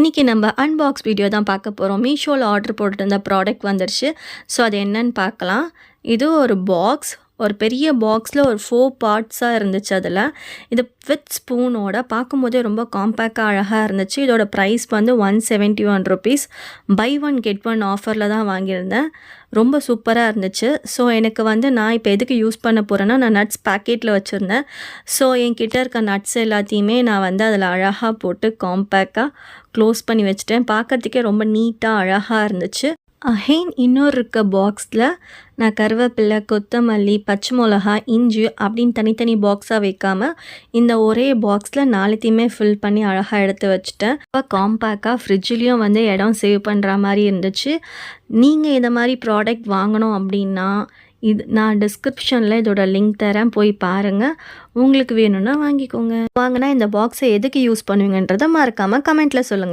இன்றைக்கி நம்ம unbox video தான் பார்க்க போகிறோம். மீஷோவில் ஆர்டர் போட்டிருந்த ப்ராடக்ட் வந்துருச்சு. ஸோ அது என்னன்னு பார்க்கலாம். இது ஒரு பாக்ஸ், ஒரு பெரிய பாக்ஸில் ஒரு 4 பார்ட்ஸாக இருந்துச்சு. அதில் இது வித் ஸ்பூனோட பார்க்கும்போதே ரொம்ப காம்பேக்டாக அழகாக இருந்துச்சு. இதோட ப்ரைஸ் வந்து 171 rupees. Buy one get one ஆஃபரில் தான் வாங்கியிருந்தேன். ரொம்ப சூப்பராக இருந்துச்சு. ஸோ எனக்கு வந்து நான் இப்போ எதுக்கு யூஸ் பண்ண போகிறேன்னா, நான் நட்ஸ் பேக்கெட்டில் வச்சுருந்தேன். ஸோ என்கிட்ட இருக்க நட்ஸ் எல்லாத்தையுமே நான் வந்து அதில் அழகாக போட்டு காம்பேக்டாக க்ளோஸ் பண்ணி வச்சுட்டேன். பார்க்குறதுக்கே ரொம்ப நீட்டாக அழகாக இருந்துச்சு. அகைன் இன்னொரு இருக்க பாக்ஸில் நான் கருவேப்பிலை, கொத்தமல்லி, பச்சை மிளகா, இஞ்சி அப்படின்னு தனித்தனி பாக்ஸாக வைக்காமல் இந்த ஒரே பாக்ஸில் 4த்தையுமே ஃபில் பண்ணி அழகாக எடுத்து வச்சுட்டேன். இப்போ காம்பேக்டாக ஃப்ரிட்ஜ்லேயும் வந்து இடம் சேவ் பண்ணுற மாதிரி இருந்துச்சு. நீங்கள் இந்த மாதிரி ப்ராடக்ட் வாங்கணும் அப்படின்னா நான் டிஸ்கிரிப்ஷனில் இதோட லிங்க் தரேன், போய் பாருங்கள். உங்களுக்கு வேணும்னா வாங்கிக்கோங்க. வாங்கினா இந்த பாக்ஸை எதுக்கு யூஸ் பண்ணுவீங்கன்றதை மறக்காமல் கமெண்ட்டில் சொல்லுங்கள்.